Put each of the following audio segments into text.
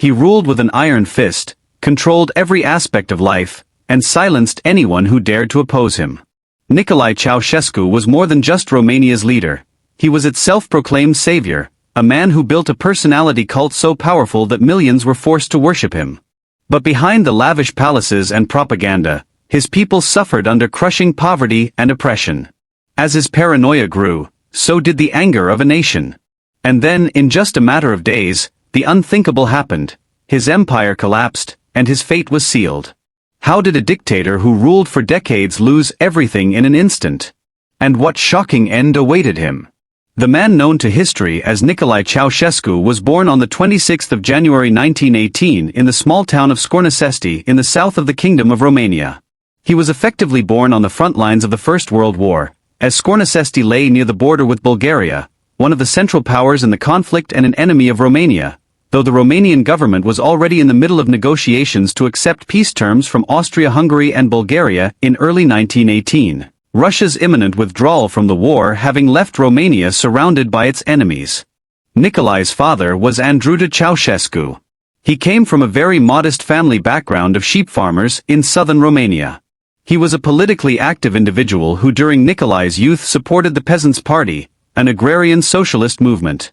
He ruled with an iron fist, controlled every aspect of life, and silenced anyone who dared to oppose him. Nicolae Ceausescu was more than just Romania's leader. He was its self-proclaimed savior, a man who built a personality cult so powerful that millions were forced to worship him. But behind the lavish palaces and propaganda, his people suffered under crushing poverty and oppression. As his paranoia grew, so did the anger of a nation. And then, in just a matter of days, the unthinkable happened. His empire collapsed, and his fate was sealed. How did a dictator who ruled for decades lose everything in an instant? And what shocking end awaited him? The man known to history as Nicolae Ceausescu was born on the 26th of January 1918 in the small town of Scornășesti in the south of the Kingdom of Romania. He was effectively born on the front lines of the First World War, as Scornășesti lay near the border with Bulgaria, one of the central powers in the conflict and an enemy of Romania, though the Romanian government was already in the middle of negotiations to accept peace terms from Austria-Hungary and Bulgaria in early 1918. Russia's imminent withdrawal from the war having left Romania surrounded by its enemies. Nicolae's father was Andruta Ceausescu. He came from a very modest family background of sheep farmers in southern Romania. He was a politically active individual who during Nicolae's youth supported the Peasants' Party, an agrarian socialist movement.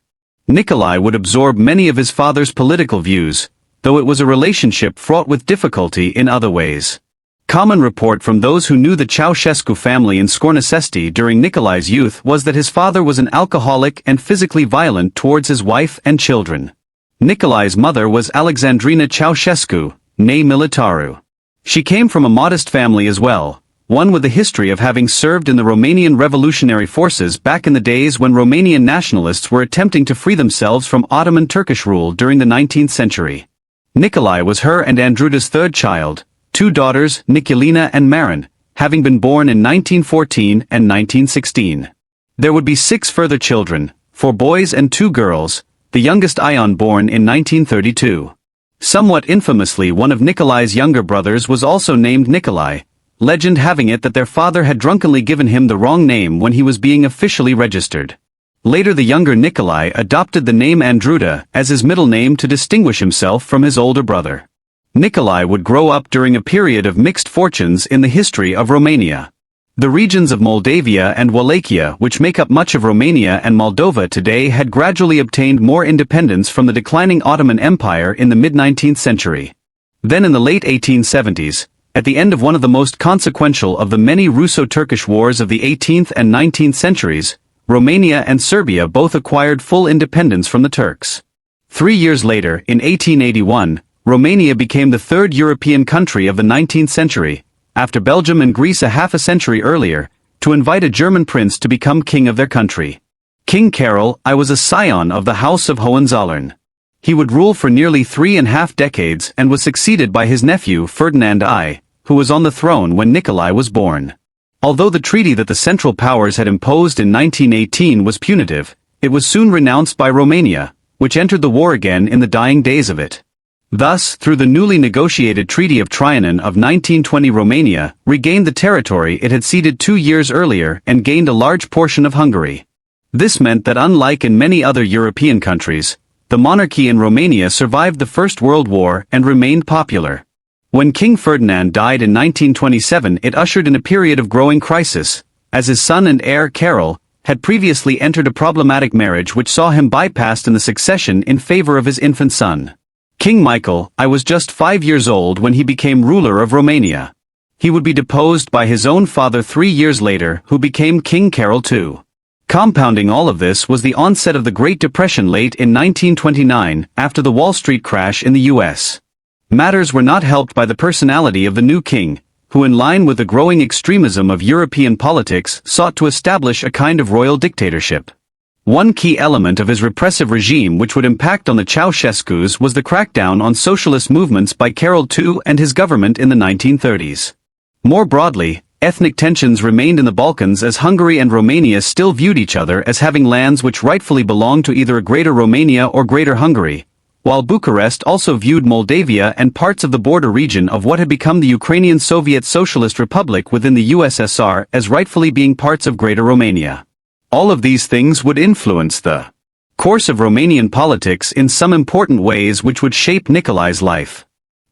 Nicolae would absorb many of his father's political views, though it was a relationship fraught with difficulty in other ways. Common report from those who knew the Ceausescu family in Scornășesti during Nicolae's youth was that his father was an alcoholic and physically violent towards his wife and children. Nicolae's mother was Alexandrina Ceausescu, née Militaru. She came from a modest family as well, one with a history of having served in the Romanian revolutionary forces back in the days when Romanian nationalists were attempting to free themselves from Ottoman Turkish rule during the 19th century. Nicolae was her and Andruta's third child, two daughters, Nicolina and Marin, having been born in 1914 and 1916. There would be 6 further children, 4 boys and 2 girls, the youngest Ion born in 1932. Somewhat infamously, one of Nicolae's younger brothers was also named Nicolae, legend having it that their father had drunkenly given him the wrong name when he was being officially registered. Later the younger Nicolae adopted the name Andruta as his middle name to distinguish himself from his older brother. Nicolae would grow up during a period of mixed fortunes in the history of Romania. The regions of Moldavia and Wallachia, which make up much of Romania and Moldova today, had gradually obtained more independence from the declining Ottoman Empire in the mid-19th century. Then in the late 1870s, at the end of one of the most consequential of the many Russo-Turkish wars of the 18th and 19th centuries, Romania and Serbia both acquired full independence from the Turks. 3 years later, in 1881, Romania became the third European country of the 19th century, after Belgium and Greece a half a century earlier, to invite a German prince to become king of their country. King Carol I was a scion of the House of Hohenzollern. He would rule for nearly 3.5 decades and was succeeded by his nephew Ferdinand I, who was on the throne when Nicolae was born. Although the treaty that the Central Powers had imposed in 1918 was punitive, it was soon renounced by Romania, which entered the war again in the dying days of it. Thus, through the newly negotiated Treaty of Trianon of 1920, Romania regained the territory it had ceded 2 years earlier and gained a large portion of Hungary. This meant that unlike in many other European countries, the monarchy in Romania survived the First World War and remained popular. When King Ferdinand died in 1927, it ushered in a period of growing crisis, as his son and heir Carol had previously entered a problematic marriage which saw him bypassed in the succession in favor of his infant son. King Michael I was just 5 years old when he became ruler of Romania. He would be deposed by his own father 3 years later, who became King Carol II. Compounding all of this was the onset of the Great Depression late in 1929, after the Wall Street crash in the U.S. Matters were not helped by the personality of the new king, who in line with the growing extremism of European politics sought to establish a kind of royal dictatorship. One key element of his repressive regime which would impact on the Ceausescus was the crackdown on socialist movements by Carol II and his government in the 1930s. More broadly, ethnic tensions remained in the Balkans as Hungary and Romania still viewed each other as having lands which rightfully belonged to either a Greater Romania or Greater Hungary, while Bucharest also viewed Moldavia and parts of the border region of what had become the Ukrainian Soviet Socialist Republic within the USSR as rightfully being parts of Greater Romania. All of these things would influence the Course of Romanian politics in some important ways which would shape Nicolai's life.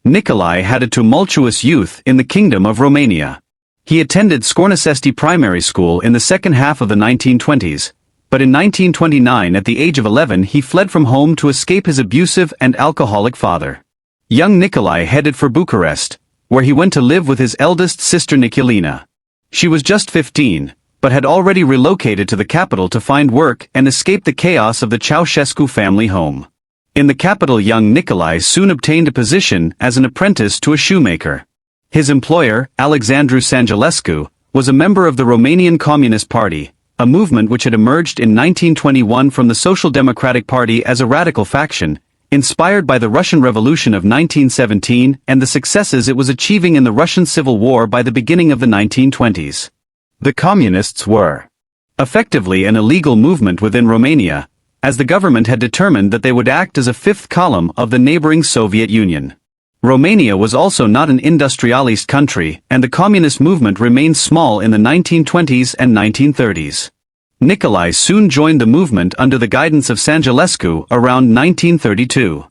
Nicolae had a tumultuous youth in the Kingdom of Romania. He attended Scornăsesti Primary School in the second half of the 1920s, but in 1929 at the age of 11 he fled from home to escape his abusive and alcoholic father. Young Nicolae headed for Bucharest, where he went to live with his eldest sister Nicolina. She was just 15, but had already relocated to the capital to find work and escape the chaos of the Ceausescu family home. In the capital, young Nicolae soon obtained a position as an apprentice to a shoemaker. His employer, Alexandru Ceausescu, was a member of the Romanian Communist Party, a movement which had emerged in 1921 from the Social Democratic Party as a radical faction, inspired by the Russian Revolution of 1917 and the successes it was achieving in the Russian Civil War by the beginning of the 1920s. The Communists were effectively an illegal movement within Romania, as the government had determined that they would act as a fifth column of the neighboring Soviet Union. Romania was also not an industrialist country, and the communist movement remained small in the 1920s and 1930s. Nicolae soon joined the movement under the guidance of Ceausescu around 1932.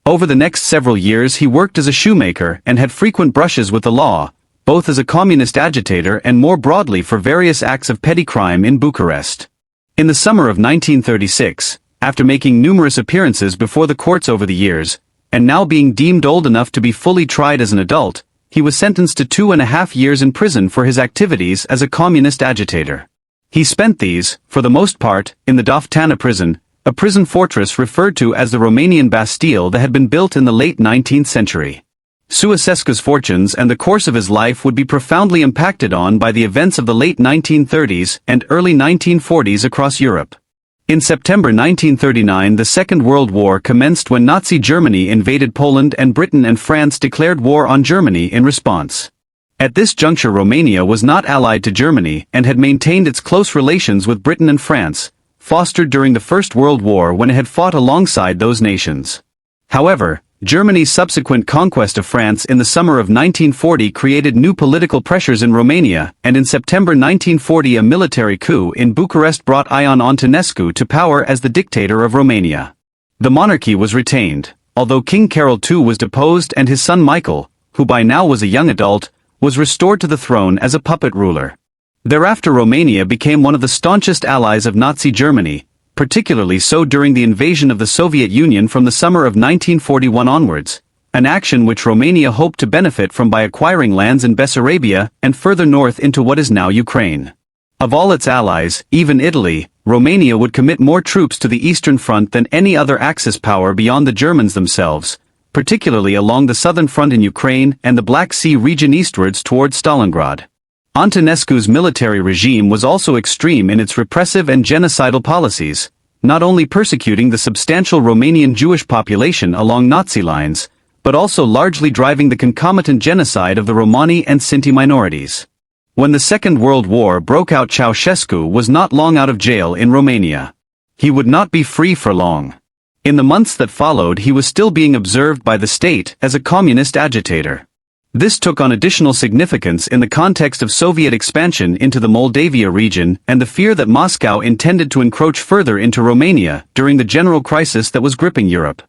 Over the next several years he worked as a shoemaker and had frequent brushes with the law, both as a communist agitator and more broadly for various acts of petty crime in Bucharest. In the summer of 1936, after making numerous appearances before the courts over the years, and now being deemed old enough to be fully tried as an adult, he was sentenced to 2.5 years in prison for his activities as a communist agitator. He spent these, for the most part, in the Doftana prison, a prison fortress referred to as the Romanian Bastille that had been built in the late 19th century. Ceausescu's fortunes and the course of his life would be profoundly impacted on by the events of the late 1930s and early 1940s across Europe. In September 1939 the Second World War commenced when Nazi Germany invaded Poland and Britain and France declared war on Germany in response. At this juncture Romania was not allied to Germany and had maintained its close relations with Britain and France, fostered during the First World War when it had fought alongside those nations. However, Germany's subsequent conquest of France in the summer of 1940 created new political pressures in Romania, and in September 1940 a military coup in Bucharest brought Ion Antonescu to power as the dictator of Romania. The monarchy was retained, although King Carol II was deposed and his son Michael, who by now was a young adult, was restored to the throne as a puppet ruler. Thereafter Romania became one of the staunchest allies of Nazi Germany, particularly so during the invasion of the Soviet Union from the summer of 1941 onwards, an action which Romania hoped to benefit from by acquiring lands in Bessarabia and further north into what is now Ukraine. Of all its allies, even Italy, Romania would commit more troops to the Eastern Front than any other Axis power beyond the Germans themselves, particularly along the southern front in Ukraine and the Black Sea region eastwards towards Stalingrad. Antonescu's military regime was also extreme in its repressive and genocidal policies, not only persecuting the substantial Romanian Jewish population along Nazi lines, but also largely driving the concomitant genocide of the Romani and Sinti minorities. When the Second World War broke out, Ceausescu was not long out of jail in Romania. He would not be free for long. In the months that followed he was still being observed by the state as a communist agitator. This took on additional significance in the context of Soviet expansion into the Moldavia region and the fear that Moscow intended to encroach further into Romania during the general crisis that was gripping Europe.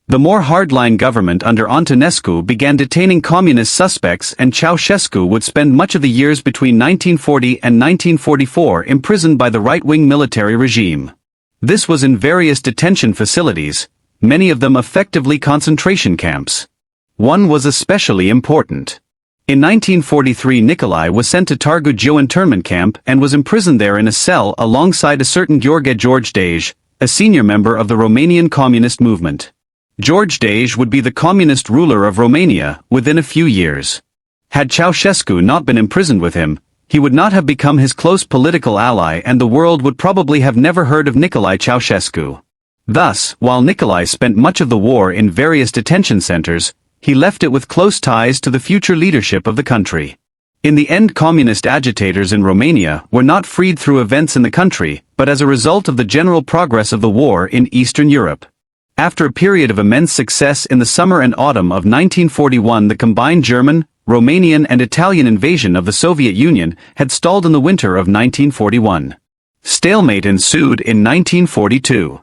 The more hardline government under Antonescu began detaining communist suspects, and Ceausescu would spend much of the years between 1940 and 1944 imprisoned by the right-wing military regime. This was in various detention facilities, many of them effectively concentration camps. One was especially important. In 1943 Nicolae was sent to Târgu Jiu internment camp and was imprisoned there in a cell alongside a certain Gheorghe Dej, a senior member of the Romanian Communist movement. George Dej would be the communist ruler of Romania within a few years. Had Ceausescu not been imprisoned with him, he would not have become his close political ally, and the world would probably have never heard of Nicolae Ceausescu. Thus, while Nicolae spent much of the war in various detention centers, he left it with close ties to the future leadership of the country. In the end, communist agitators in Romania were not freed through events in the country, but as a result of the general progress of the war in Eastern Europe. After a period of immense success in the summer and autumn of 1941, the combined German, Romanian and Italian invasion of the Soviet Union had stalled in the winter of 1941. Stalemate ensued in 1942.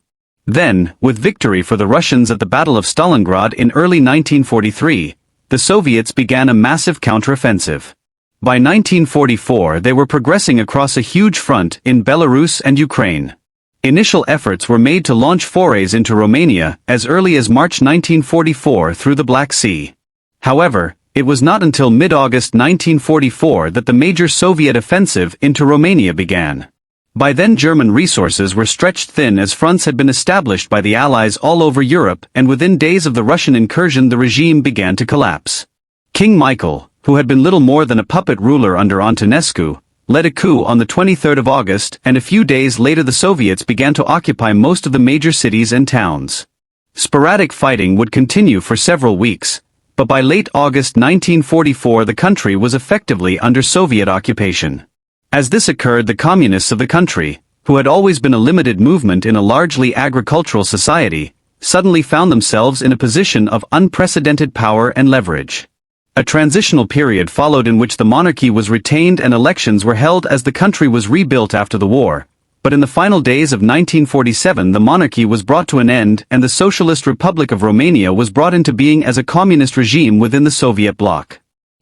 Then, with victory for the Russians at the Battle of Stalingrad in early 1943, the Soviets began a massive counteroffensive. By 1944 they were progressing across a huge front in Belarus and Ukraine. Initial efforts were made to launch forays into Romania as early as March 1944 through the Black Sea. However, it was not until mid-August 1944 that the major Soviet offensive into Romania began. By then German resources were stretched thin as fronts had been established by the Allies all over Europe, and within days of the Russian incursion the regime began to collapse. King Michael, who had been little more than a puppet ruler under Antonescu, led a coup on the 23rd of August, and a few days later the Soviets began to occupy most of the major cities and towns. Sporadic fighting would continue for several weeks, but by late August 1944 the country was effectively under Soviet occupation. As this occurred, the communists of the country, who had always been a limited movement in a largely agricultural society, suddenly found themselves in a position of unprecedented power and leverage. A transitional period followed in which the monarchy was retained and elections were held as the country was rebuilt after the war, but in the final days of 1947 the monarchy was brought to an end and the Socialist Republic of Romania was brought into being as a communist regime within the Soviet bloc.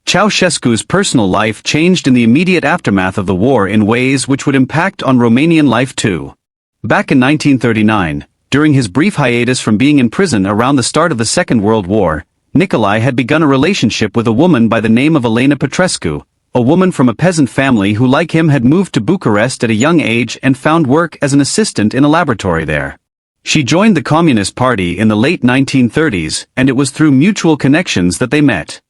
Ceausescu's personal life changed in the immediate aftermath of the war in ways which would impact on Romanian life too. Back in 1939, during his brief hiatus from being in prison around the start of the Second World War, Nicolae had begun a relationship with a woman by the name of Elena Petrescu, a woman from a peasant family who like him had moved to Bucharest at a young age and found work as an assistant in a laboratory there. She joined the Communist Party in the late 1930s, and it was through mutual connections that they met.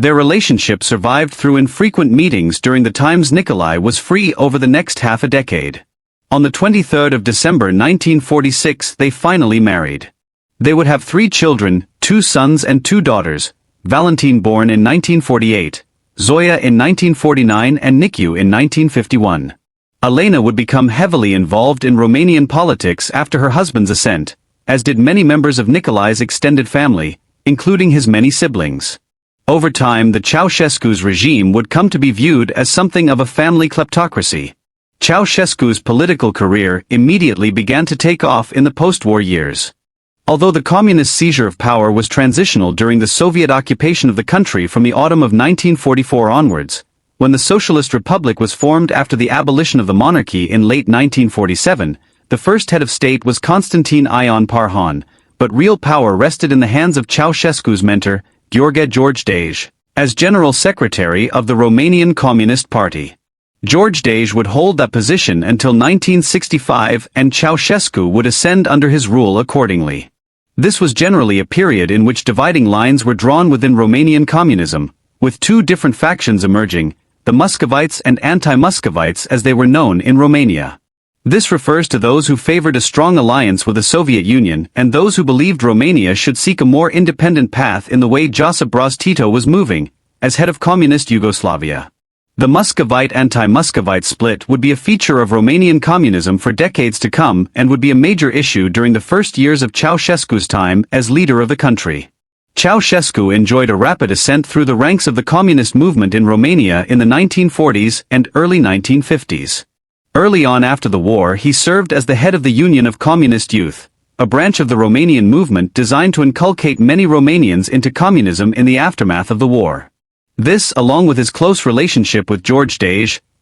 Their relationship survived through infrequent meetings during the times Nicolae was free over the next half a decade. On the 23rd of December 1946 they finally married. They would have 3 children, 2 sons and 2 daughters, Valentin born in 1948, Zoya in 1949 and Nicu in 1951. Elena would become heavily involved in Romanian politics after her husband's ascent, as did many members of Nicolae's extended family, including his many siblings. Over time the Ceausescu's regime would come to be viewed as something of a family kleptocracy. Ceausescu's political career immediately began to take off in the post-war years. Although the communist seizure of power was transitional during the Soviet occupation of the country from the autumn of 1944 onwards, when the Socialist Republic was formed after the abolition of the monarchy in late 1947, the first head of state was Constantine Ion Parhan, but real power rested in the hands of Ceausescu's mentor, Gheorghe George, as General Secretary of the Romanian Communist Party. George would hold that position until 1965 and Ceausescu would ascend under his rule accordingly. This was generally a period in which dividing lines were drawn within Romanian communism, with 2 different factions emerging, the Muscovites and anti-Muscovites as they were known in Romania. This refers to those who favored a strong alliance with the Soviet Union and those who believed Romania should seek a more independent path in the way Josip Broz Tito was moving, as head of communist Yugoslavia. The Muscovite-anti-Muscovite split would be a feature of Romanian communism for decades to come and would be a major issue during the first years of Ceausescu's time as leader of the country. Ceausescu enjoyed a rapid ascent through the ranks of the communist movement in Romania in the 1940s and early 1950s. Early on after the war he served as the head of the Union of Communist Youth, a branch of the Romanian movement designed to inculcate many Romanians into communism in the aftermath of the war. This, along with his close relationship with George,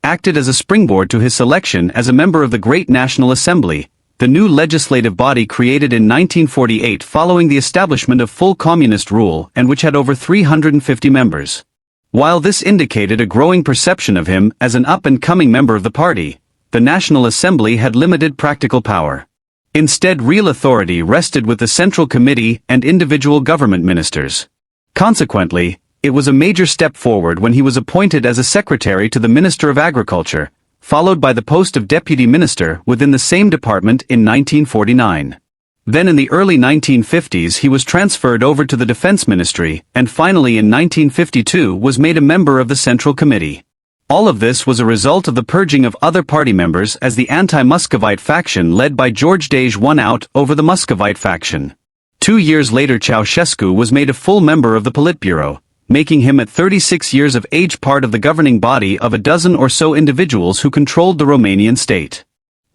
acted as a springboard to his selection as a member of the Great National Assembly, the new legislative body created in 1948 following the establishment of full communist rule and which had over 350 members. While this indicated a growing perception of him as an up-and-coming member of the party, the National Assembly had limited practical power. Instead, real authority rested with the Central Committee and individual government ministers. Consequently, it was a major step forward when he was appointed as a secretary to the Minister of Agriculture, followed by the post of deputy minister within the same department in 1949. Then in the early 1950s he was transferred over to the Defense Ministry, and finally in 1952 was made a member of the Central Committee. All of this was a result of the purging of other party members as the anti-Muscovite faction led by George won out over the Muscovite faction. 2 years later Ceausescu was made a full member of the Politburo, making him at 36 years of age part of the governing body of a dozen or so individuals who controlled the Romanian state.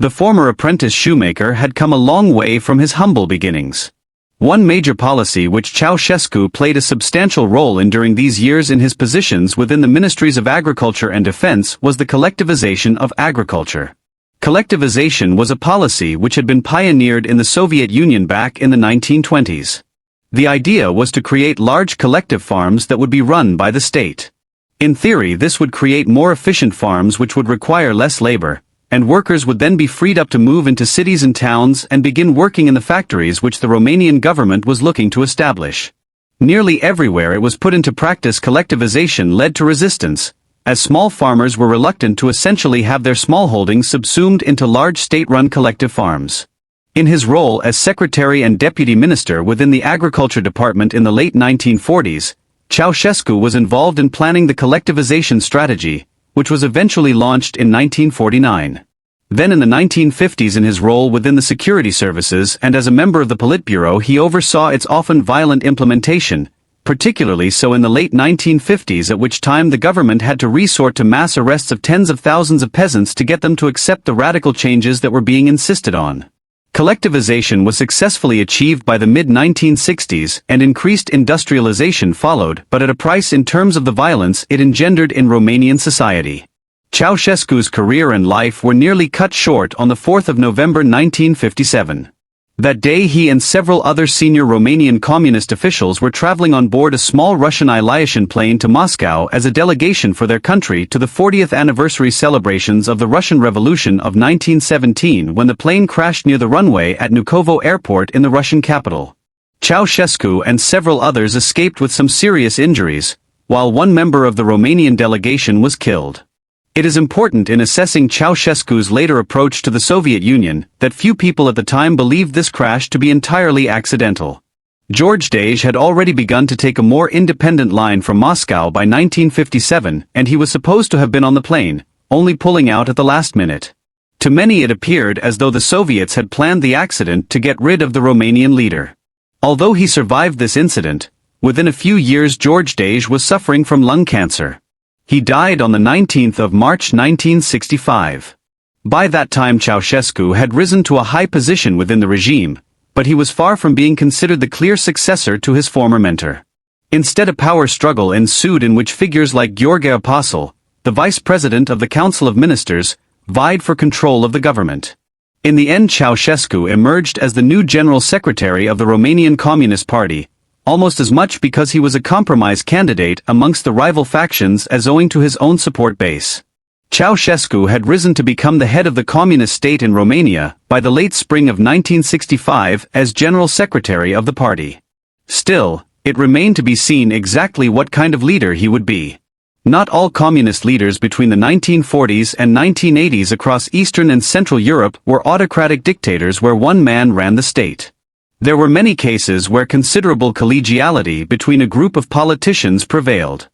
The former apprentice shoemaker had come a long way from his humble beginnings. One major policy which Ceausescu played a substantial role in during these years in his positions within the Ministries of Agriculture and Defense was the collectivization of agriculture. Collectivization was a policy which had been pioneered in the Soviet Union back in the 1920s. The idea was to create large collective farms that would be run by the state. In theory, this would create more efficient farms which would require less labor, and workers would then be freed up to move into cities and towns and begin working in the factories which the Romanian government was looking to establish. Nearly everywhere it was put into practice. Collectivization led to resistance, as small farmers were reluctant to essentially have their smallholdings subsumed into large state-run collective farms. In his role as Secretary and Deputy Minister within the Agriculture Department in the late 1940s, Ceausescu was involved in planning the collectivization strategy, which was eventually launched in 1949. Then in the 1950s, in his role within the security services and as a member of the Politburo, he oversaw its often violent implementation, particularly so in the late 1950s, at which time the government had to resort to mass arrests of tens of thousands of peasants to get them to accept the radical changes that were being insisted on. Collectivization was successfully achieved by the mid-1960s, and increased industrialization followed, but at a price in terms of the violence it engendered in Romanian society. Ceausescu's career and life were nearly cut short on the 4th of November 1957. That day he and several other senior Romanian communist officials were traveling on board a small Russian Ilyushin plane to Moscow as a delegation for their country to the 40th anniversary celebrations of the Russian Revolution of 1917, when the plane crashed near the runway at Vnukovo Airport in the Russian capital. Ceausescu and several others escaped with some serious injuries, while one member of the Romanian delegation was killed. It is important in assessing Ceausescu's later approach to the Soviet Union that few people at the time believed this crash to be entirely accidental. George Dage had already begun to take a more independent line from Moscow by 1957, and he was supposed to have been on the plane, only pulling out at the last minute. To many it appeared as though the Soviets had planned the accident to get rid of the Romanian leader. Although he survived this incident, within a few years George Dage was suffering from lung cancer. He died on the 19th of March 1965. By that time Ceausescu had risen to a high position within the regime, but he was far from being considered the clear successor to his former mentor. Instead, a power struggle ensued in which figures like Gheorghe Apostel, the vice president of the Council of Ministers, vied for control of the government. In the end, Ceausescu emerged as the new general secretary of the Romanian Communist Party, almost as much because he was a compromise candidate amongst the rival factions as owing to his own support base. Ceausescu had risen to become the head of the communist state in Romania by the late spring of 1965 as general secretary of the party. Still, it remained to be seen exactly what kind of leader he would be. Not all communist leaders between the 1940s and 1980s across Eastern and Central Europe were autocratic dictators where one man ran the state. There were many cases where considerable collegiality between a group of politicians prevailed.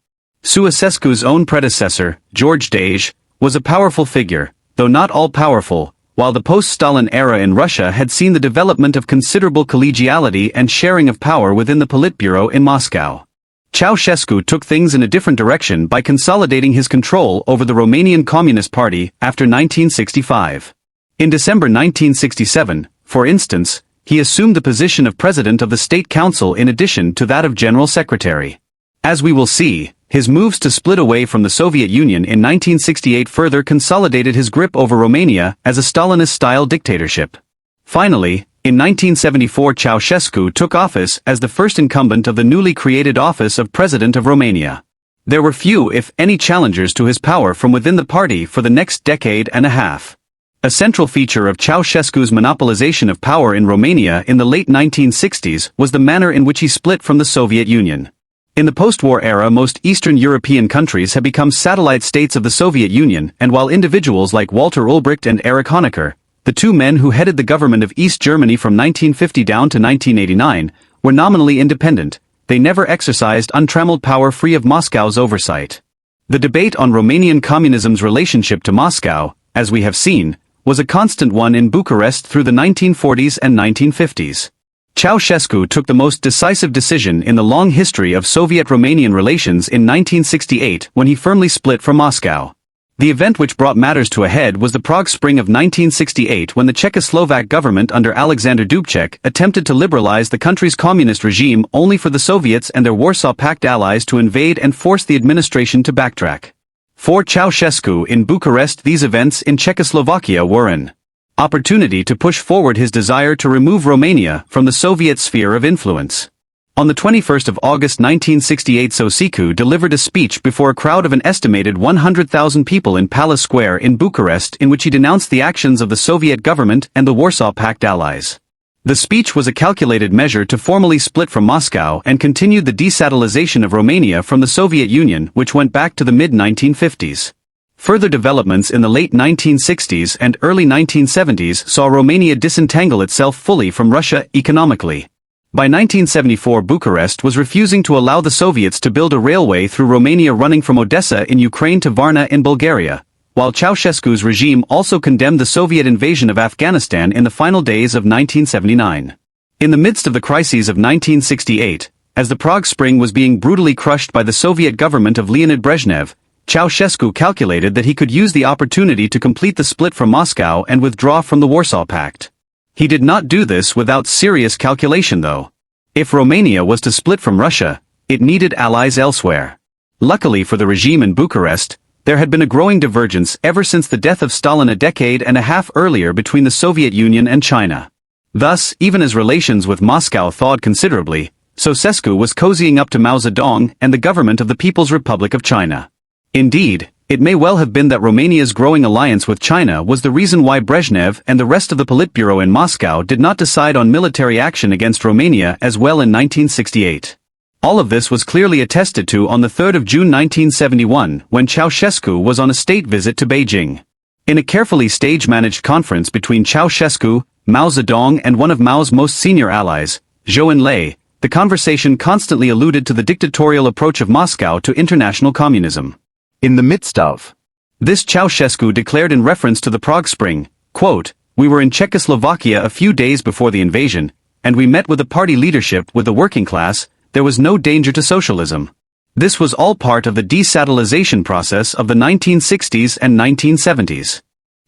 Ceausescu's own predecessor, George Dage, was a powerful figure, though not all-powerful, while the post-Stalin era in Russia had seen the development of considerable collegiality and sharing of power within the Politburo in Moscow. Ceausescu took things in a different direction by consolidating his control over the Romanian Communist Party after 1965. In December 1967, for instance, he assumed the position of president of the State Council in addition to that of general secretary. As we will see, his moves to split away from the Soviet Union in 1968 further consolidated his grip over Romania as a Stalinist-style dictatorship. Finally, in 1974 Ceausescu took office as the first incumbent of the newly created office of President of Romania. There were few, if any, challengers to his power from within the party for the next decade and a half. A central feature of Ceausescu's monopolization of power in Romania in the late 1960s was the manner in which he split from the Soviet Union. In the post-war era, most Eastern European countries had become satellite states of the Soviet Union, and while individuals like Walter Ulbricht and Erich Honecker, the two men who headed the government of East Germany from 1950 down to 1989, were nominally independent, they never exercised untrammeled power free of Moscow's oversight. The debate on Romanian communism's relationship to Moscow, as we have seen, was a constant one in Bucharest through the 1940s and 1950s. Ceausescu took the most decisive decision in the long history of Soviet-Romanian relations in 1968 when he firmly split from Moscow. The event which brought matters to a head was the Prague Spring of 1968, when the Czechoslovak government under Alexander Dubček attempted to liberalize the country's communist regime only for the Soviets and their Warsaw Pact allies to invade and force the administration to backtrack. For Ceausescu in Bucharest, these events in Czechoslovakia were an opportunity to push forward his desire to remove Romania from the Soviet sphere of influence. On the 21st of August 1968, Ceausescu delivered a speech before a crowd of an estimated 100,000 people in Palace Square in Bucharest, in which he denounced the actions of the Soviet government and the Warsaw Pact allies. The speech was a calculated measure to formally split from Moscow and continued the desatellization of Romania from the Soviet Union, which went back to the mid-1950s. Further developments in the late 1960s and early 1970s saw Romania disentangle itself fully from Russia economically. By 1974, Bucharest was refusing to allow the Soviets to build a railway through Romania running from Odessa in Ukraine to Varna in Bulgaria, while Ceausescu's regime also condemned the Soviet invasion of Afghanistan in the final days of 1979. In the midst of the crises of 1968, as the Prague Spring was being brutally crushed by the Soviet government of Leonid Brezhnev, Ceausescu calculated that he could use the opportunity to complete the split from Moscow and withdraw from the Warsaw Pact. He did not do this without serious calculation, though. If Romania was to split from Russia, it needed allies elsewhere. Luckily for the regime in Bucharest, there had been a growing divergence ever since the death of Stalin a decade and a half earlier between the Soviet Union and China. Thus, even as relations with Moscow thawed considerably, Ceausescu was cozying up to Mao Zedong and the government of the People's Republic of China. Indeed, it may well have been that Romania's growing alliance with China was the reason why Brezhnev and the rest of the Politburo in Moscow did not decide on military action against Romania as well in 1968. All of this was clearly attested to on the 3rd of June 1971, when Ceausescu was on a state visit to Beijing. In a carefully stage-managed conference between Ceausescu, Mao Zedong and one of Mao's most senior allies, Zhou Enlai, the conversation constantly alluded to the dictatorial approach of Moscow to international communism. In the midst of this, Ceausescu declared in reference to the Prague Spring, quote, "We were in Czechoslovakia a few days before the invasion, and we met with the party leadership with the working class. There was no danger to socialism. This was all part of the desatellization process of the 1960s and 1970s.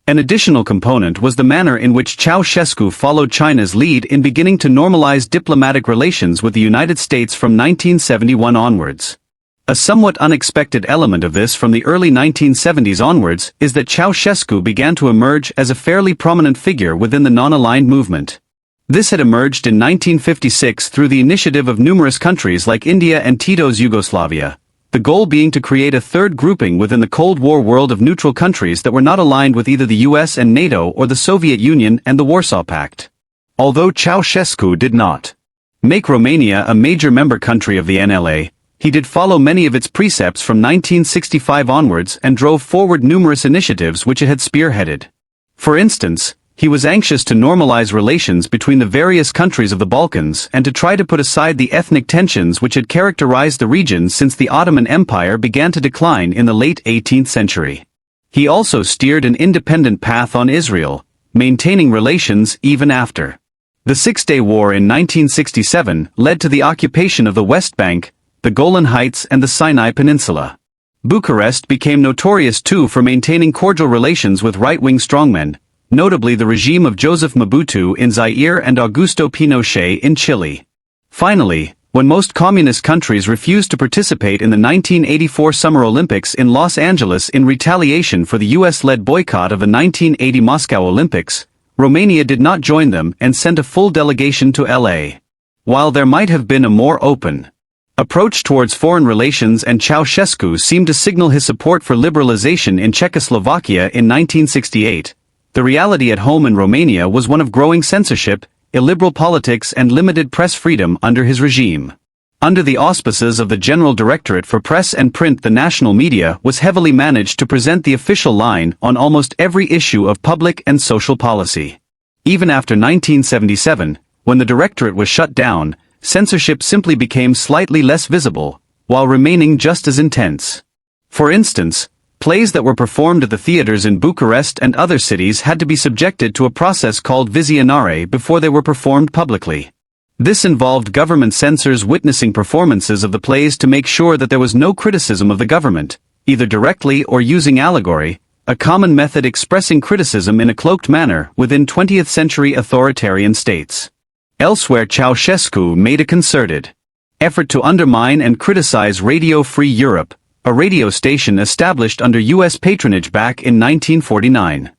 An additional component was the manner in which Ceausescu followed China's lead in beginning to normalize diplomatic relations with the United States from 1971 onwards. A somewhat unexpected element of this from the early 1970s onwards is that Ceausescu began to emerge as a fairly prominent figure within the non-aligned movement. This had emerged in 1956 through the initiative of numerous countries like India and Tito's Yugoslavia, the goal being to create a third grouping within the Cold War world of neutral countries that were not aligned with either the US and NATO or the Soviet Union and the Warsaw Pact. Although Ceausescu did not make Romania a major member country of the NLA, he did follow many of its precepts from 1965 onwards and drove forward numerous initiatives which it had spearheaded. For instance, he was anxious to normalize relations between the various countries of the Balkans and to try to put aside the ethnic tensions which had characterized the region since the Ottoman Empire began to decline in the late 18th century. He also steered an independent path on Israel, maintaining relations even after the Six-Day War in 1967 led to the occupation of the West Bank, the Golan Heights and the Sinai Peninsula. Bucharest became notorious too for maintaining cordial relations with right-wing strongmen, notably the regime of Joseph Mobutu in Zaire and Augusto Pinochet in Chile. Finally, when most communist countries refused to participate in the 1984 Summer Olympics in Los Angeles in retaliation for the US-led boycott of the 1980 Moscow Olympics, Romania did not join them and sent a full delegation to LA. While there might have been a more open approach towards foreign relations and Ceausescu seemed to signal his support for liberalization in Czechoslovakia in 1968, the reality at home in Romania was one of growing censorship, illiberal politics and limited press freedom under his regime. Under the auspices of the General Directorate for Press and Print, the national media was heavily managed to present the official line on almost every issue of public and social policy. Even after 1977, when the Directorate was shut down, censorship simply became slightly less visible, while remaining just as intense. For instance, plays that were performed at the theaters in Bucharest and other cities had to be subjected to a process called vizionare before they were performed publicly. This involved government censors witnessing performances of the plays to make sure that there was no criticism of the government, either directly or using allegory, a common method expressing criticism in a cloaked manner within 20th-century authoritarian states. Elsewhere, Ceausescu made a concerted effort to undermine and criticize Radio Free Europe, a radio station established under U.S. patronage back in 1949.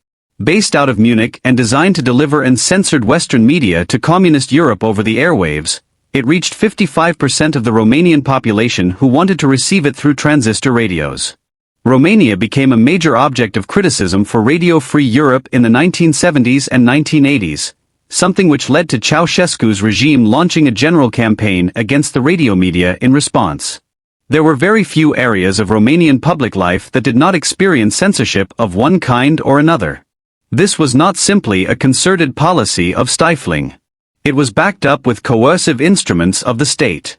Based out of Munich and designed to deliver uncensored Western media to communist Europe over the airwaves, it reached 55% of the Romanian population who wanted to receive it through transistor radios. Romania became a major object of criticism for Radio Free Europe in the 1970s and 1980s, something which led to Ceausescu's regime launching a general campaign against the radio media in response. There were very few areas of Romanian public life that did not experience censorship of one kind or another. This was not simply a concerted policy of stifling. It was backed up with coercive instruments of the state.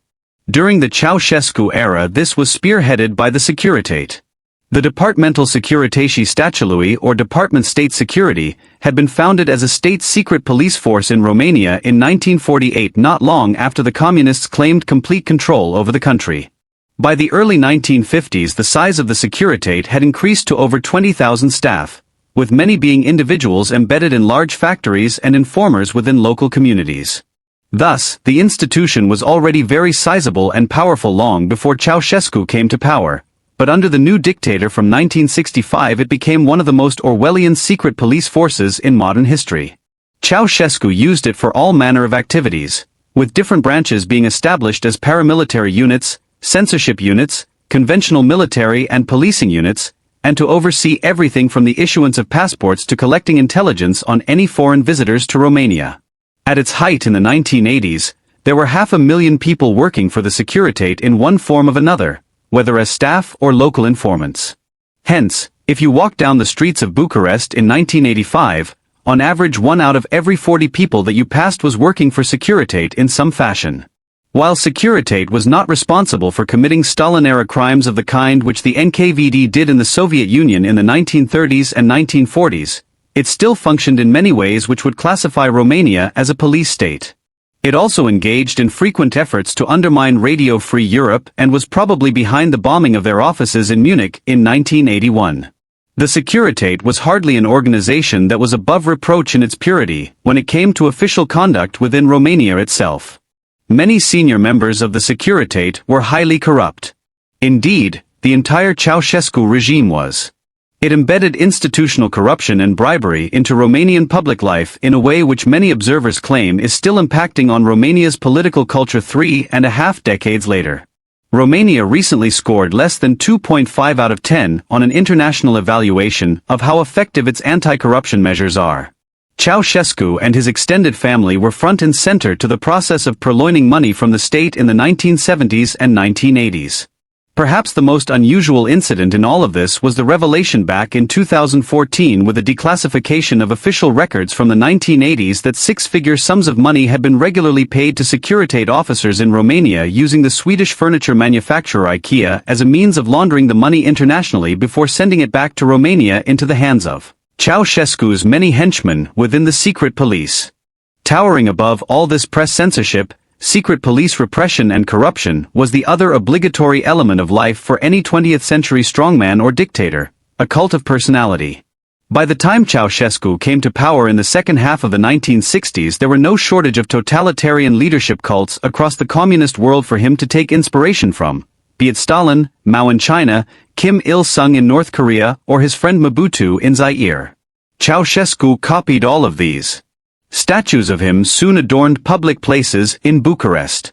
During the Ceausescu era, this was spearheaded by the Securitate. The Departamental Securitate Statului, or Department State Security, had been founded as a state secret police force in Romania in 1948, not long after the communists claimed complete control over the country. By the early 1950s, the size of the Securitate had increased to over 20,000 staff, with many being individuals embedded in large factories and informers within local communities. Thus, the institution was already very sizable and powerful long before Ceausescu came to power. But under the new dictator from 1965, it became one of the most Orwellian secret police forces in modern history. Ceausescu used it for all manner of activities, with different branches being established as paramilitary units, censorship units, conventional military and policing units, and to oversee everything from the issuance of passports to collecting intelligence on any foreign visitors to Romania. At its height in the 1980s, there were 500,000 people working for the Securitate in one form or another, whether as staff or local informants. Hence, if you walk down the streets of Bucharest in 1985, on average 1 out of every 40 people that you passed was working for Securitate in some fashion. While Securitate was not responsible for committing Stalin-era crimes of the kind which the NKVD did in the Soviet Union in the 1930s and 1940s, it still functioned in many ways which would classify Romania as a police state. It also engaged in frequent efforts to undermine Radio Free Europe and was probably behind the bombing of their offices in Munich in 1981. The Securitate was hardly an organization that was above reproach in its purity when it came to official conduct within Romania itself. Many senior members of the Securitate were highly corrupt. Indeed, the entire Ceausescu regime was. It embedded institutional corruption and bribery into Romanian public life in a way which many observers claim is still impacting on Romania's political culture 3.5 decades later. Romania recently scored less than 2.5 out of 10 on an international evaluation of how effective its anti-corruption measures are. Ceausescu and his extended family were front and center to the process of purloining money from the state in the 1970s and 1980s. Perhaps the most unusual incident in all of this was the revelation back in 2014 with the declassification of official records from the 1980s that six-figure sums of money had been regularly paid to Securitate officers in Romania using the Swedish furniture manufacturer IKEA as a means of laundering the money internationally before sending it back to Romania into the hands of Ceausescu's many henchmen within the secret police. Towering above all this press censorship, secret police repression and corruption was the other obligatory element of life for any 20th-century strongman or dictator, a cult of personality. By the time Ceausescu came to power in the second half of the 1960s, there were no shortage of totalitarian leadership cults across the communist world for him to take inspiration from, be it Stalin, Mao in China, Kim Il-sung in North Korea, or his friend Mobutu in Zaire. Ceausescu copied all of these. Statues of him soon adorned public places in Bucharest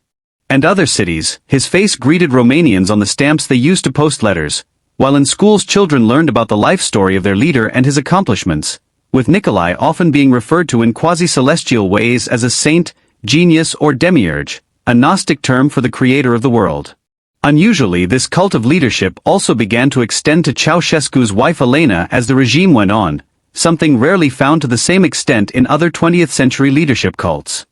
and other cities. His face greeted Romanians on the stamps they used to post letters, while in schools children learned about the life story of their leader and his accomplishments, with Nicolae often being referred to in quasi-celestial ways as a saint, genius or demiurge, a Gnostic term for the creator of the world. Unusually, this cult of leadership also began to extend to Ceausescu's wife Elena as the regime went on, something rarely found to the same extent in other 20th-century leadership cults.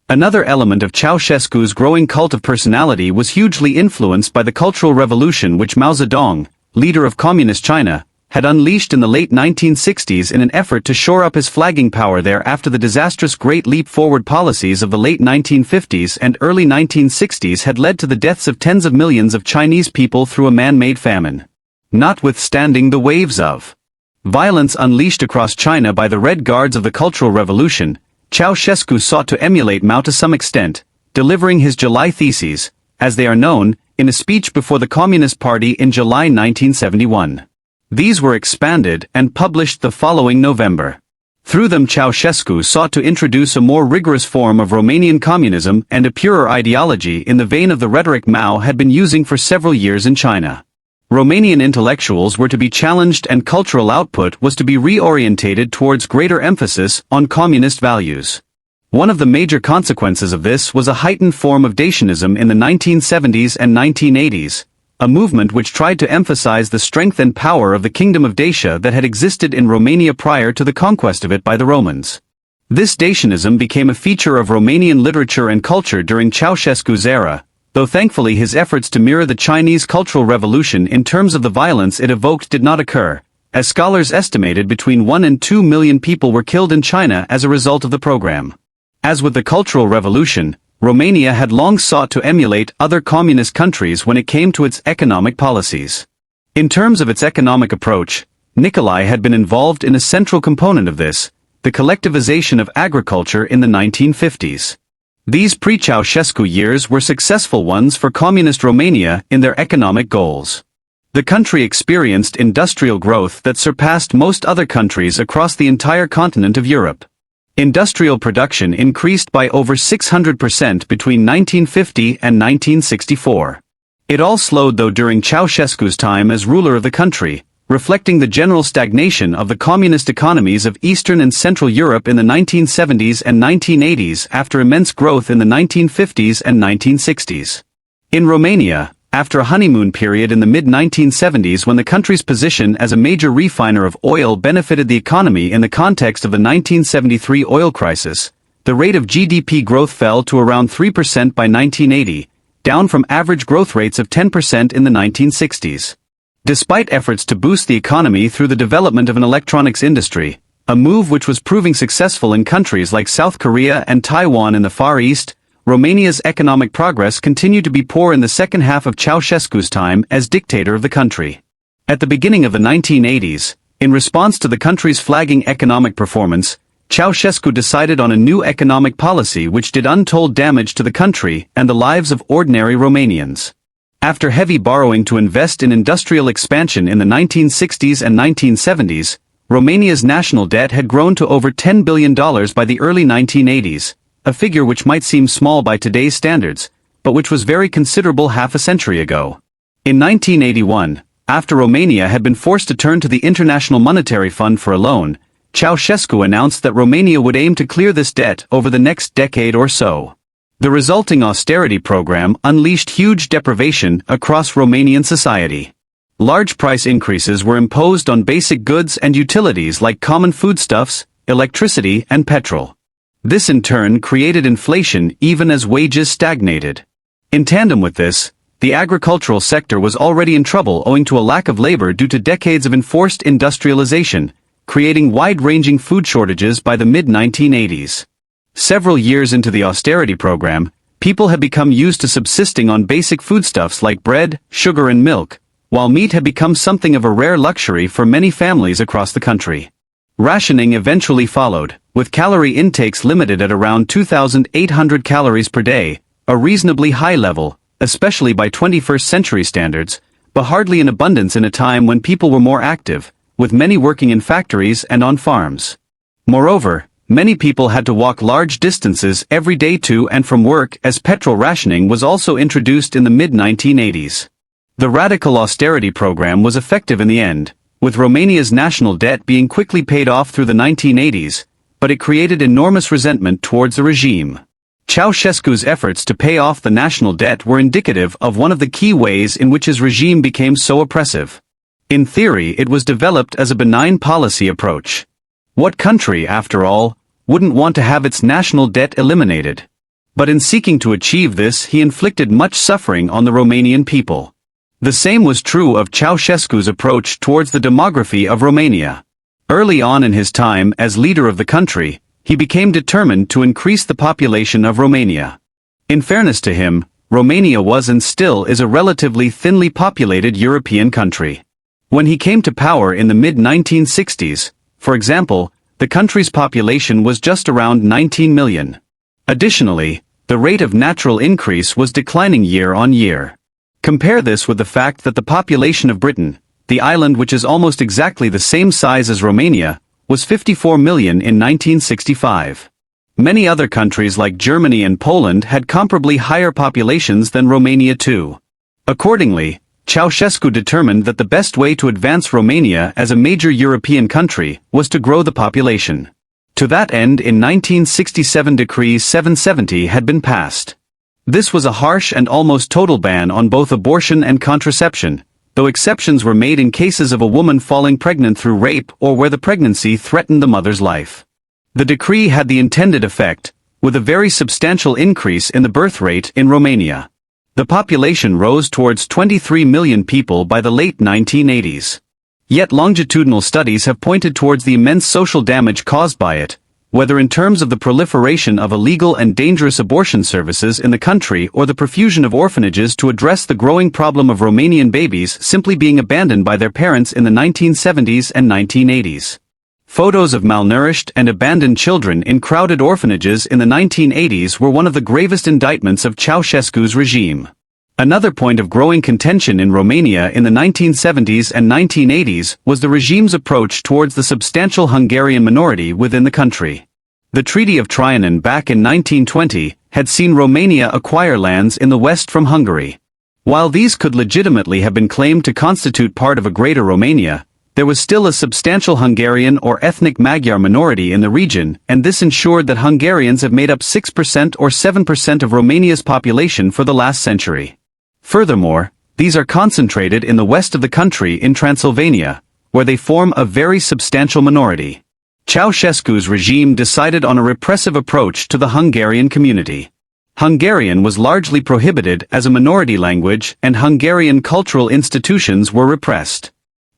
Another element of Ceausescu's growing cult of personality was hugely influenced by the Cultural Revolution which Mao Zedong, leader of Communist China, had unleashed in the late 1960s in an effort to shore up his flagging power there after the disastrous Great Leap Forward policies of the late 1950s and early 1960s had led to the deaths of tens of millions of Chinese people through a man-made famine. Notwithstanding the waves of violence unleashed across China by the Red Guards of the Cultural Revolution, Ceausescu sought to emulate Mao to some extent, delivering his July Theses, as they are known, in a speech before the Communist Party in July 1971. These were expanded and published the following November. Through them Ceausescu sought to introduce a more rigorous form of Romanian communism and a purer ideology in the vein of the rhetoric Mao had been using for several years in China. Romanian intellectuals were to be challenged and cultural output was to be reorientated towards greater emphasis on communist values. One of the major consequences of this was a heightened form of Dacianism in the 1970s and 1980s, a movement which tried to emphasize the strength and power of the Kingdom of Dacia that had existed in Romania prior to the conquest of it by the Romans. This Dacianism became a feature of Romanian literature and culture during Ceausescu's era, though thankfully his efforts to mirror the Chinese Cultural Revolution in terms of the violence it evoked did not occur, as scholars estimated between 1 and 2 million people were killed in China as a result of the program. As with the Cultural Revolution, Romania had long sought to emulate other communist countries when it came to its economic policies. In terms of its economic approach, Nicolae had been involved in a central component of this, the collectivization of agriculture in the 1950s. These pre-Ceausescu years were successful ones for communist Romania in their economic goals. The country experienced industrial growth that surpassed most other countries across the entire continent of Europe. Industrial production increased by over 600% between 1950 and 1964. It all slowed though during Ceausescu's time as ruler of the country, reflecting the general stagnation of the communist economies of Eastern and Central Europe in the 1970s and 1980s after immense growth in the 1950s and 1960s. In Romania, after a honeymoon period in the mid-1970s when the country's position as a major refiner of oil benefited the economy in the context of the 1973 oil crisis, the rate of GDP growth fell to around 3% by 1980, down from average growth rates of 10% in the 1960s. Despite efforts to boost the economy through the development of an electronics industry, a move which was proving successful in countries like South Korea and Taiwan in the Far East, Romania's economic progress continued to be poor in the second half of Ceausescu's time as dictator of the country. At the beginning of the 1980s, in response to the country's flagging economic performance, Ceausescu decided on a new economic policy which did untold damage to the country and the lives of ordinary Romanians. After heavy borrowing to invest in industrial expansion in the 1960s and 1970s, Romania's national debt had grown to over $10 billion by the early 1980s, a figure which might seem small by today's standards, but which was very considerable half a century ago. In 1981, after Romania had been forced to turn to the International Monetary Fund for a loan, Ceausescu announced that Romania would aim to clear this debt over the next decade or so. The resulting austerity program unleashed huge deprivation across Romanian society. Large price increases were imposed on basic goods and utilities like common foodstuffs, electricity and petrol. This in turn created inflation even as wages stagnated. In tandem with this, the agricultural sector was already in trouble owing to a lack of labor due to decades of enforced industrialization, creating wide-ranging food shortages by the mid-1980s. Several years into the austerity program, people had become used to subsisting on basic foodstuffs like bread, sugar and milk, while meat had become something of a rare luxury for many families across the country. Rationing eventually followed, with calorie intakes limited at around 2,800 calories per day, a reasonably high level, especially by 21st century standards, but hardly in abundance in a time when people were more active, with many working in factories and on farms. Moreover, many people had to walk large distances every day to and from work as petrol rationing was also introduced in the mid-1980s. The radical austerity program was effective in the end, with Romania's national debt being quickly paid off through the 1980s, but it created enormous resentment towards the regime. Ceausescu's efforts to pay off the national debt were indicative of one of the key ways in which his regime became so oppressive. In theory, it was developed as a benign policy approach. What country, after all, wouldn't want to have its national debt eliminated? But in seeking to achieve this, he inflicted much suffering on the Romanian people. The same was true of Ceausescu's approach towards the demography of Romania. Early on in his time as leader of the country, he became determined to increase the population of Romania. In fairness to him, Romania was and still is a relatively thinly populated European country. When he came to power in the mid-1960s, for example, the country's population was just around 19 million. Additionally, the rate of natural increase was declining year on year. Compare this with the fact that the population of Britain, the island which is almost exactly the same size as Romania, was 54 million in 1965. Many other countries like Germany and Poland had comparably higher populations than Romania too. Accordingly, Ceausescu determined that the best way to advance Romania as a major European country was to grow the population. To that end, in 1967 Decree 770 had been passed. This was a harsh and almost total ban on both abortion and contraception, though exceptions were made in cases of a woman falling pregnant through rape or where the pregnancy threatened the mother's life. The decree had the intended effect, with a very substantial increase in the birth rate in Romania. The population rose towards 23 million people by the late 1980s. Yet longitudinal studies have pointed towards the immense social damage caused by it, whether in terms of the proliferation of illegal and dangerous abortion services in the country or the profusion of orphanages to address the growing problem of Romanian babies simply being abandoned by their parents in the 1970s and 1980s. Photos of malnourished and abandoned children in crowded orphanages in the 1980s were one of the gravest indictments of Ceausescu's regime. Another point of growing contention in Romania in the 1970s and 1980s was the regime's approach towards the substantial Hungarian minority within the country. The Treaty of Trianon back in 1920 had seen Romania acquire lands in the west from Hungary. While these could legitimately have been claimed to constitute part of a greater Romania, there was still a substantial Hungarian or ethnic Magyar minority in the region, and this ensured that Hungarians have made up 6% or 7% of Romania's population for the last century. Furthermore, these are concentrated in the west of the country in Transylvania, where they form a very substantial minority. Ceausescu's regime decided on a repressive approach to the Hungarian community. Hungarian was largely prohibited as a minority language, and Hungarian cultural institutions were repressed.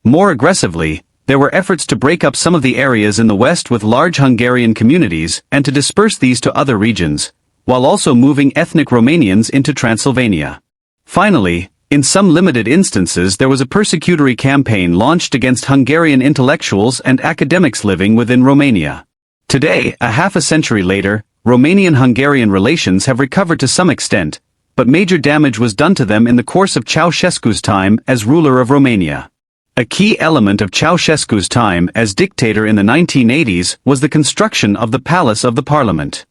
More aggressively, there were efforts to break up some of the areas in the west with large Hungarian communities and to disperse these to other regions, while also moving ethnic Romanians into Transylvania. Finally, in some limited instances there was a persecutory campaign launched against Hungarian intellectuals and academics living within Romania. Today, a half a century later, Romanian-Hungarian relations have recovered to some extent, but major damage was done to them in the course of Ceausescu's time as ruler of Romania. A key element of Ceausescu's time as dictator in the 1980s was the construction of the Palace of the Parliament.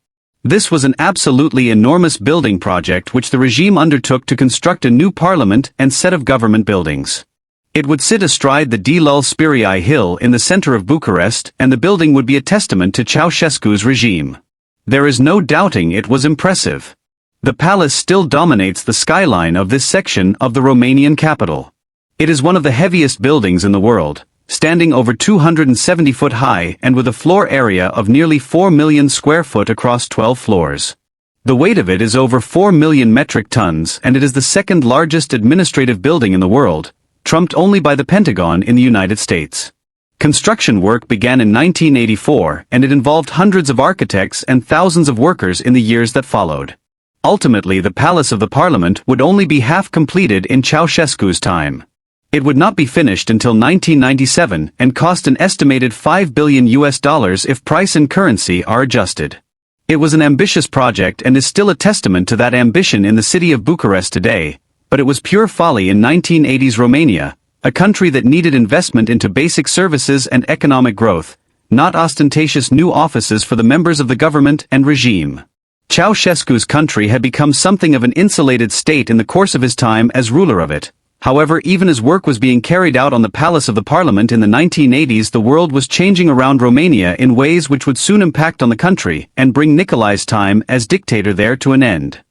This was an absolutely enormous building project which the regime undertook to construct a new parliament and set of government buildings. It would sit astride the Dealul Spirii hill in the center of Bucharest, and the building would be a testament to Ceausescu's regime. There is no doubting it was impressive. The palace still dominates the skyline of this section of the Romanian capital. It is one of the heaviest buildings in the world, standing over 270 foot high and with a floor area of nearly 4 million square foot across 12 floors. The weight of it is over 4 million metric tons, and it is the second largest administrative building in the world, trumped only by the Pentagon in the United States. Construction work began in 1984, and it involved hundreds of architects and thousands of workers in the years that followed. Ultimately, the Palace of the Parliament would only be half completed in Ceausescu's time. It would not be finished until 1997 and cost an estimated $5 billion if price and currency are adjusted. It was an ambitious project and is still a testament to that ambition in the city of Bucharest today, but it was pure folly in 1980s Romania, a country that needed investment into basic services and economic growth, not ostentatious new offices for the members of the government and regime. Ceausescu's country had become something of an insulated state in the course of his time as ruler of it. However, even as work was being carried out on the Palace of the Parliament in the 1980s, the world was changing around Romania in ways which would soon impact on the country and bring Nicolae's time as dictator there to an end.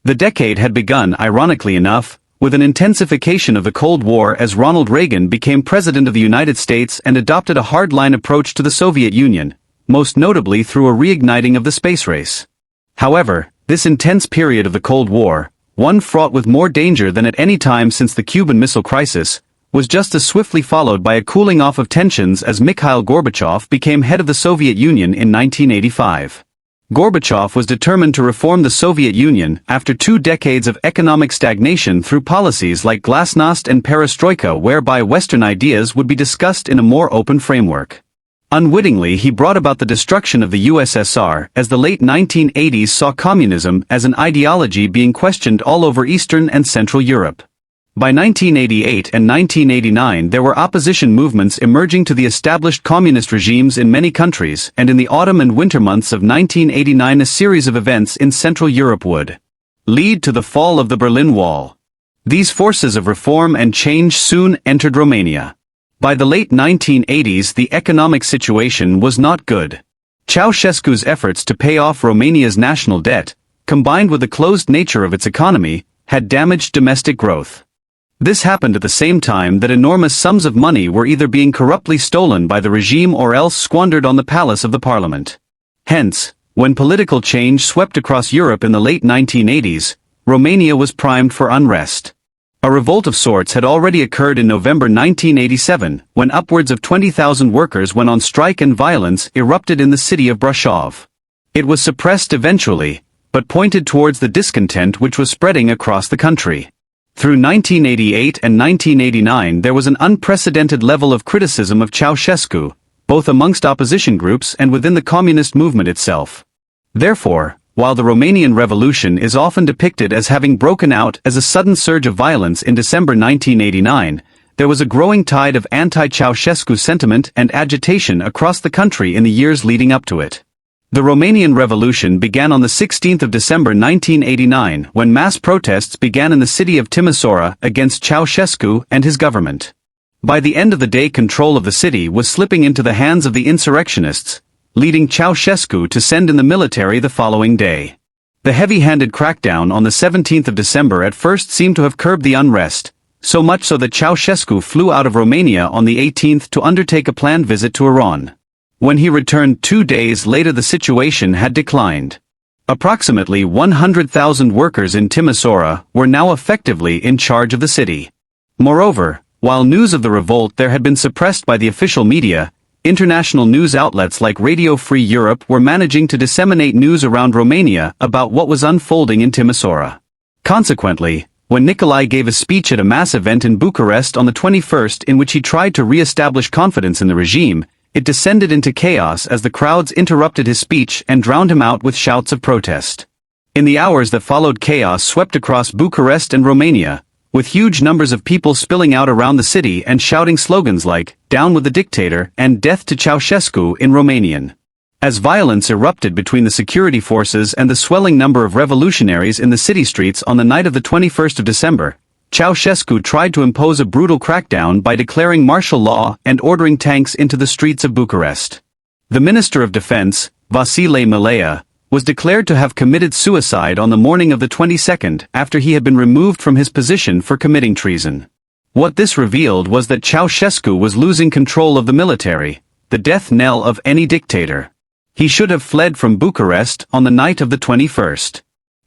The decade had begun, ironically enough, with an intensification of the Cold War as Ronald Reagan became President of the United States and adopted a hardline approach to the Soviet Union, most notably through a reigniting of the space race. However, this intense period of the Cold War, one fraught with more danger than at any time since the Cuban Missile Crisis, was just as swiftly followed by a cooling off of tensions as Mikhail Gorbachev became head of the Soviet Union in 1985. Gorbachev was determined to reform the Soviet Union after 2 decades of economic stagnation through policies like glasnost and perestroika, whereby Western ideas would be discussed in a more open framework. Unwittingly, he brought about the destruction of the USSR, as the late 1980s saw communism as an ideology being questioned all over Eastern and Central Europe. By 1988 and 1989 there were opposition movements emerging to the established communist regimes in many countries, and in the autumn and winter months of 1989 a series of events in Central Europe would lead to the fall of the Berlin Wall. These forces of reform and change soon entered Romania. By the late 1980s the economic situation was not good. Ceausescu's efforts to pay off Romania's national debt, combined with the closed nature of its economy, had damaged domestic growth. This happened at the same time that enormous sums of money were either being corruptly stolen by the regime or else squandered on the palace of the parliament. Hence, when political change swept across Europe in the late 1980s, Romania was primed for unrest. A revolt of sorts had already occurred in November 1987, when upwards of 20,000 workers went on strike and violence erupted in the city of Brașov. It was suppressed eventually, but pointed towards the discontent which was spreading across the country. Through 1988 and 1989 there was an unprecedented level of criticism of Ceausescu, both amongst opposition groups and within the communist movement itself. Therefore, while the Romanian Revolution is often depicted as having broken out as a sudden surge of violence in December 1989, there was a growing tide of anti-Ceausescu sentiment and agitation across the country in the years leading up to it. The Romanian Revolution began on the 16th of December 1989 when mass protests began in the city of Timișoara against Ceausescu and his government. By the end of the day control of the city was slipping into the hands of the insurrectionists, leading Ceausescu to send in the military the following day. The heavy-handed crackdown on the 17th of December at first seemed to have curbed the unrest, so much so that Ceausescu flew out of Romania on the 18th to undertake a planned visit to Iran. When he returned 2 days later the situation had declined. Approximately 100,000 workers in Timișoara were now effectively in charge of the city. Moreover, while news of the revolt there had been suppressed by the official media, international news outlets like Radio Free Europe were managing to disseminate news around Romania about what was unfolding in Timișoara. Consequently, when Nicolae gave a speech at a mass event in Bucharest on the 21st in which he tried to re-establish confidence in the regime, it descended into chaos as the crowds interrupted his speech and drowned him out with shouts of protest. In the hours that followed, chaos swept across Bucharest and Romania, with huge numbers of people spilling out around the city and shouting slogans like, "Down with the dictator" and "Death to Ceausescu" in Romanian. As violence erupted between the security forces and the swelling number of revolutionaries in the city streets on the night of the 21st of December, Ceausescu tried to impose a brutal crackdown by declaring martial law and ordering tanks into the streets of Bucharest. The Minister of Defense, Vasile Milea, was declared to have committed suicide on the morning of the 22nd after he had been removed from his position for committing treason. What this revealed was that Ceausescu was losing control of the military, the death knell of any dictator. He should have fled from Bucharest on the night of the 21st.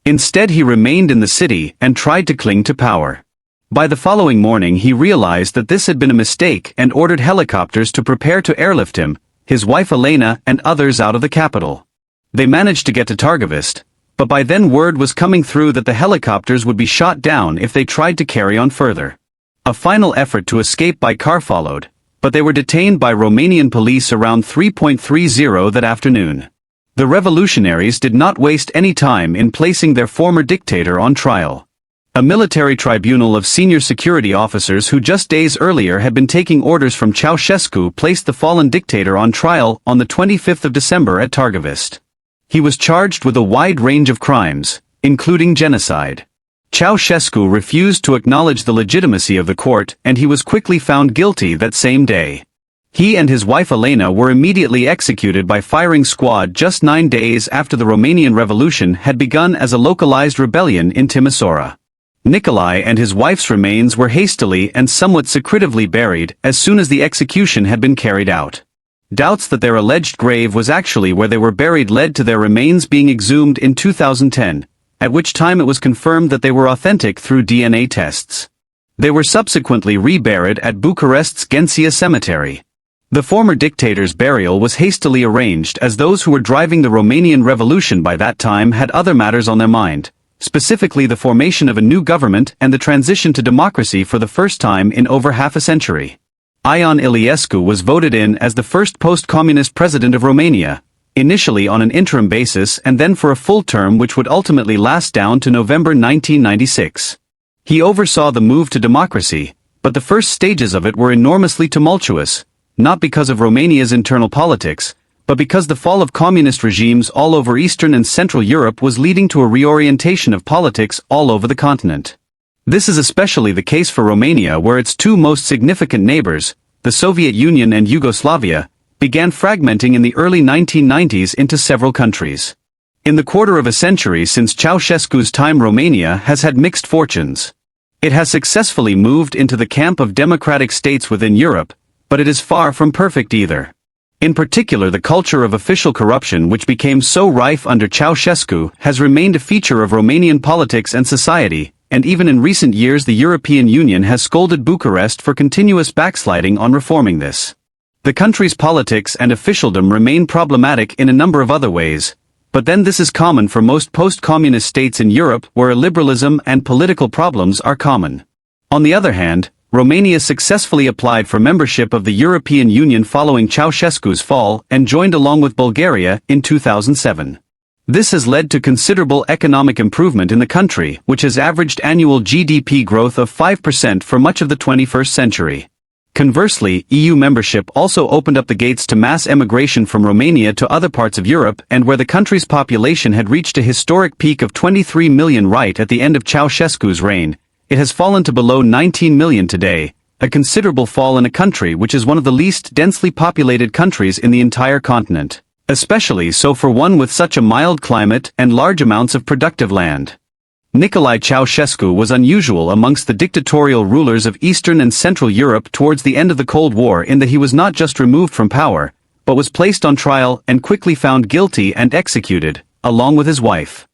Instead he remained in the city and tried to cling to power. By the following morning he realized that this had been a mistake and ordered helicopters to prepare to airlift him, his wife Elena and others out of the capital. They managed to get to Targovist, but by then word was coming through that the helicopters would be shot down if they tried to carry on further. A final effort to escape by car followed, but they were detained by Romanian police around 3:30 that afternoon. The revolutionaries did not waste any time in placing their former dictator on trial. A military tribunal of senior security officers who just days earlier had been taking orders from Ceausescu placed the fallen dictator on trial on the 25th of December at Targovist. He was charged with a wide range of crimes, including genocide. Ceausescu refused to acknowledge the legitimacy of the court and he was quickly found guilty that same day. He and his wife Elena were immediately executed by firing squad just 9 days after the Romanian Revolution had begun as a localized rebellion in Timișoara. Nicolae and his wife's remains were hastily and somewhat secretively buried as soon as the execution had been carried out. Doubts that their alleged grave was actually where they were buried led to their remains being exhumed in 2010, at which time it was confirmed that they were authentic through DNA tests. They were subsequently reburied at Bucharest's Ghencea Cemetery. The former dictator's burial was hastily arranged as those who were driving the Romanian Revolution by that time had other matters on their mind, specifically the formation of a new government and the transition to democracy for the first time in over half a century. Ion Iliescu was voted in as the first post-communist president of Romania, initially on an interim basis and then for a full term which would ultimately last down to November 1996. He oversaw the move to democracy, but the first stages of it were enormously tumultuous, not because of Romania's internal politics, but because the fall of communist regimes all over Eastern and Central Europe was leading to a reorientation of politics all over the continent. This is especially the case for Romania, where its two most significant neighbors, the Soviet Union and Yugoslavia, began fragmenting in the early 1990s into several countries. In the quarter of a century since Ceausescu's time, Romania has had mixed fortunes. It has successfully moved into the camp of democratic states within Europe, but it is far from perfect either. In particular, the culture of official corruption, which became so rife under Ceausescu, has remained a feature of Romanian politics and society, and even in recent years the European Union has scolded Bucharest for continuous backsliding on reforming this. The country's politics and officialdom remain problematic in a number of other ways, but then this is common for most post-communist states in Europe where illiberalism and political problems are common. On the other hand, Romania successfully applied for membership of the European Union following Ceausescu's fall and joined along with Bulgaria in 2007. This has led to considerable economic improvement in the country, which has averaged annual GDP growth of 5% for much of the 21st century. Conversely, EU membership also opened up the gates to mass emigration from Romania to other parts of Europe, and where the country's population had reached a historic peak of 23 million right at the end of Ceausescu's reign, it has fallen to below 19 million today, a considerable fall in a country which is one of the least densely populated countries in the entire continent. Especially so for one with such a mild climate and large amounts of productive land. Nicolae Ceausescu was unusual amongst the dictatorial rulers of Eastern and Central Europe towards the end of the Cold War in that he was not just removed from power, but was placed on trial and quickly found guilty and executed, along with his wife.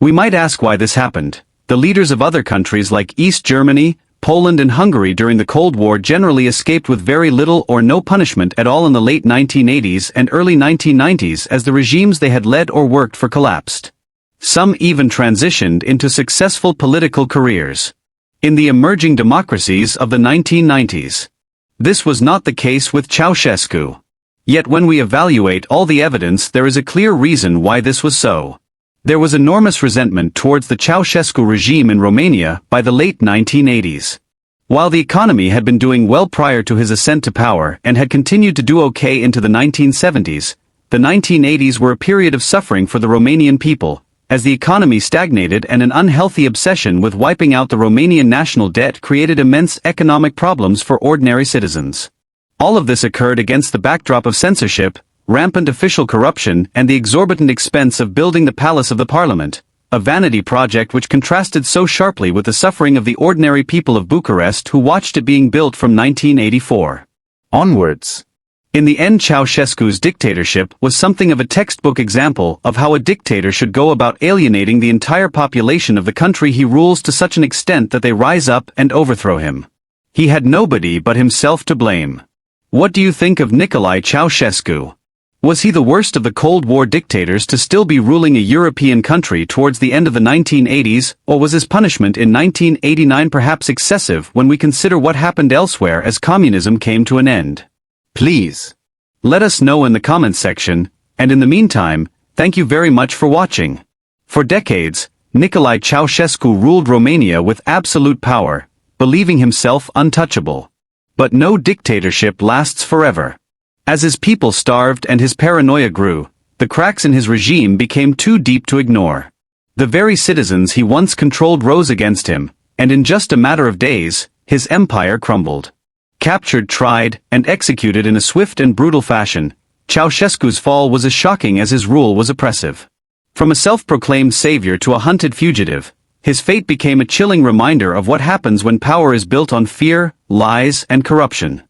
We might ask why this happened. The leaders of other countries like East Germany, Poland and Hungary during the Cold War generally escaped with very little or no punishment at all in the late 1980s and early 1990s as the regimes they had led or worked for collapsed. Some even transitioned into successful political careers in the emerging democracies of the 1990s. This was not the case with Ceausescu. Yet when we evaluate all the evidence, there is a clear reason why this was so. There was enormous resentment towards the Ceausescu regime in Romania by the late 1980s. While the economy had been doing well prior to his ascent to power and had continued to do okay into the 1970s, the 1980s were a period of suffering for the Romanian people, as the economy stagnated and an unhealthy obsession with wiping out the Romanian national debt created immense economic problems for ordinary citizens. All of this occurred against the backdrop of censorship, rampant official corruption and the exorbitant expense of building the Palace of the Parliament, a vanity project which contrasted so sharply with the suffering of the ordinary people of Bucharest who watched it being built from 1984 onwards. In the end, Ceausescu's dictatorship was something of a textbook example of how a dictator should go about alienating the entire population of the country he rules to such an extent that they rise up and overthrow him. He had nobody but himself to blame. What do you think of Nicolae Ceausescu? Was he the worst of the Cold War dictators to still be ruling a European country towards the end of the 1980s, or was his punishment in 1989 perhaps excessive when we consider what happened elsewhere as communism came to an end? Please let us know in the comments section, and in the meantime, thank you very much for watching. For decades, Nicolae Ceausescu ruled Romania with absolute power, believing himself untouchable. But no dictatorship lasts forever. As his people starved and his paranoia grew, the cracks in his regime became too deep to ignore. The very citizens he once controlled rose against him, and in just a matter of days, his empire crumbled. Captured, tried, and executed in a swift and brutal fashion, Ceausescu's fall was as shocking as his rule was oppressive. From a self-proclaimed savior to a hunted fugitive, his fate became a chilling reminder of what happens when power is built on fear, lies, and corruption.